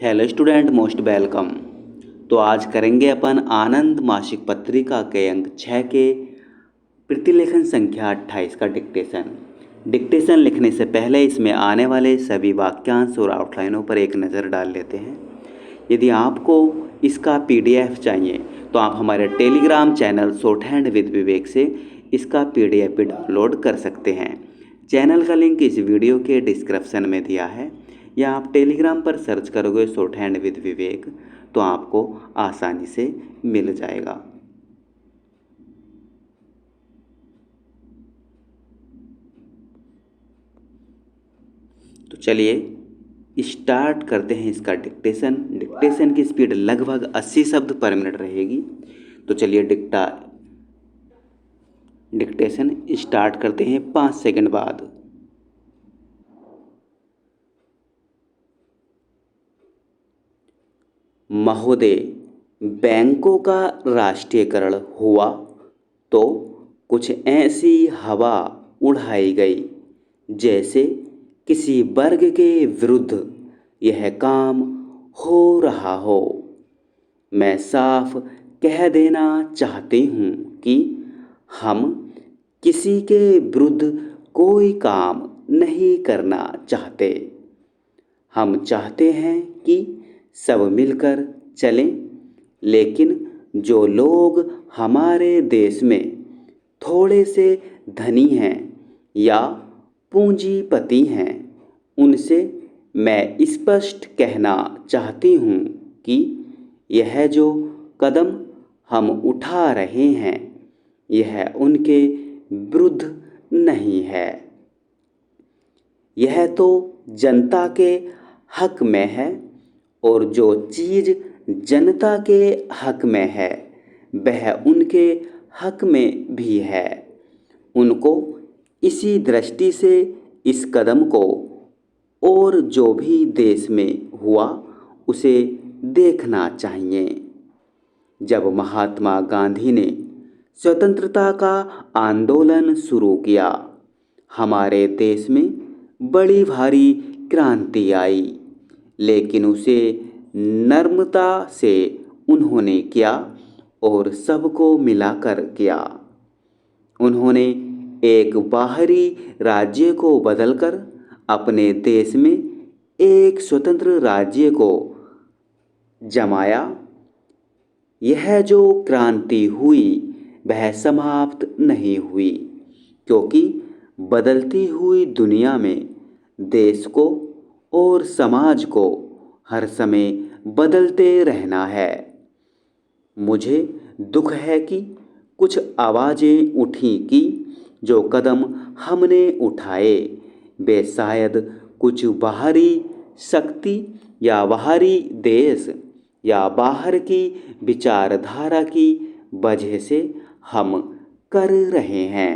Hello student, most welcome. तो आज करेंगे अपन आनंद मासिक पत्रिका के अंक 6 के प्रतिलेखन संख्या 28 का डिक्टेशन। डिक्टेशन लिखने से पहले इसमें आने वाले सभी वाक्यांश और आउटलाइनों पर एक नज़र डाल लेते हैं। यदि आपको इसका PDF चाहिए तो आप हमारे Telegram channel shorthand with Vivek से इसका PDF भी डाउनलोड कर सकते हैं। चैनल का लिंक इस वीडियो के डिस्क्रिप्शन में दिया है, या आप टेलीग्राम पर सर्च करोगे शॉर्ट हैंड विद विवेक तो आपको आसानी से मिल जाएगा। तो चलिए स्टार्ट करते हैं इसका डिक्टेशन। डिक्टेशन की स्पीड लगभग 80 शब्द पर मिनट रहेगी। तो चलिए डिक्टेशन स्टार्ट करते हैं 5 सेकंड बाद। महोदय, बैंकों का राष्ट्रीयकरण हुआ तो कुछ ऐसी हवा उड़ाई गई जैसे किसी वर्ग के विरुद्ध यह काम हो रहा हो। मैं साफ कह देना चाहती हूँ कि हम किसी के विरुद्ध कोई काम नहीं करना चाहते। हम चाहते हैं कि सब मिलकर चलें, लेकिन जो लोग हमारे देश में थोड़े से धनी हैं या पूंजीपति हैं, उनसे मैं स्पष्ट कहना चाहती हूँ कि यह जो कदम हम उठा रहे हैं यह उनके विरुद्ध नहीं है। यह तो जनता के हक में है, और जो चीज़ जनता के हक में है वह उनके हक में भी है। उनको इसी दृष्टि से इस कदम को और जो भी देश में हुआ उसे देखना चाहिए। जब महात्मा गांधी ने स्वतंत्रता का आंदोलन शुरू किया, हमारे देश में बड़ी भारी क्रांति आई, लेकिन उसे नम्रता से उन्होंने किया और सबको मिलाकर किया। उन्होंने एक बाहरी राज्य को बदलकर अपने देश में एक स्वतंत्र राज्य को जमाया। यह जो क्रांति हुई वह समाप्त नहीं हुई, क्योंकि बदलती हुई दुनिया में देश को और समाज को हर समय बदलते रहना है। मुझे दुख है कि कुछ आवाज़ें उठी कि जो कदम हमने उठाए वे शायद कुछ बाहरी शक्ति या बाहरी देश या बाहर की विचारधारा की वजह से हम कर रहे हैं।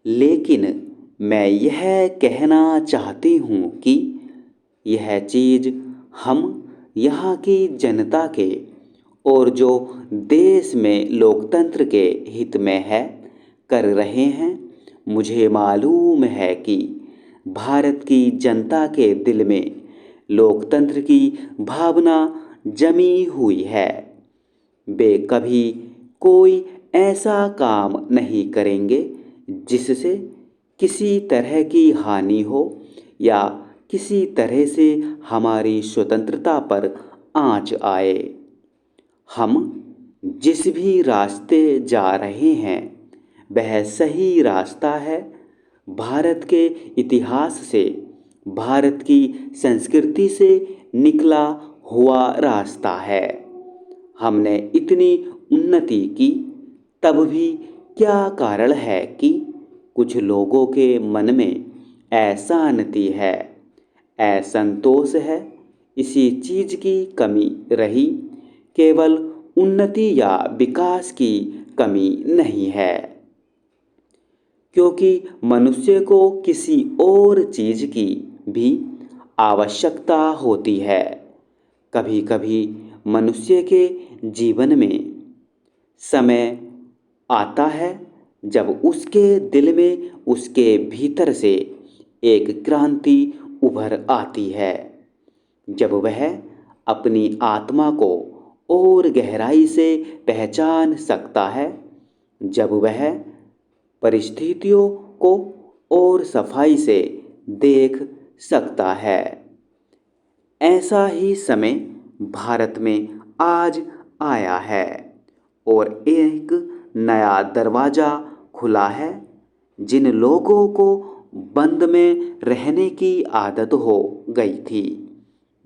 लेकिन मैं यह कहना चाहती हूँ कि यह चीज़ हम यहाँ की जनता के और जो देश में लोकतंत्र के हित में है कर रहे हैं। मुझे मालूम है कि भारत की जनता के दिल में लोकतंत्र की भावना जमी हुई है। वे कभी कोई ऐसा काम नहीं करेंगे जिससे किसी तरह की हानि हो या किसी तरह से हमारी स्वतंत्रता पर आंच आए। हम जिस भी रास्ते जा रहे हैं वह सही रास्ता है। भारत के इतिहास से, भारत की संस्कृति से निकला हुआ रास्ता है। हमने इतनी उन्नति की, तब भी क्या कारण है कि कुछ लोगों के मन में अशांति है, असंतोष है। इसी चीज़ की कमी रही, केवल उन्नति या विकास की कमी नहीं है, क्योंकि मनुष्य को किसी और चीज़ की भी आवश्यकता होती है। कभी कभी मनुष्य के जीवन में समय आता है जब उसके दिल में, उसके भीतर से एक क्रांति उभर आती है। जब वह अपनी आत्मा को और गहराई से पहचान सकता है, जब वह परिस्थितियों को और सफाई से देख सकता है। ऐसा ही समय भारत में आज आया है और एक नया दरवाजा खुला है। जिन लोगों को बंद में रहने की आदत हो गई थी,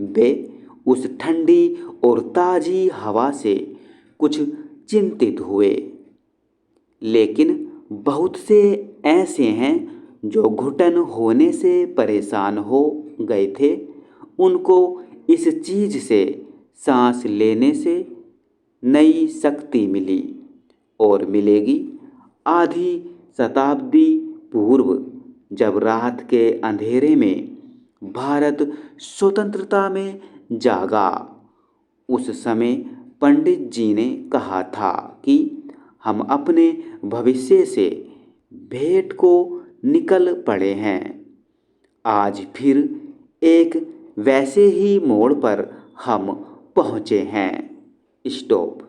वे उस ठंडी और ताजी हवा से कुछ चिंतित हुए। लेकिन बहुत से ऐसे हैं जो घुटन होने से परेशान हो गए थे। उनको इस चीज से सांस लेने से नई शक्ति मिली और मिलेगी। आधी शताब्दी पूर्व जब रात के अंधेरे में भारत स्वतंत्रता में जागा, उस समय पंडित जी ने कहा था कि हम अपने भविष्य से भेंट को निकल पड़े हैं। आज फिर एक वैसे ही मोड़ पर हम पहुँचे हैं। स्टॉप।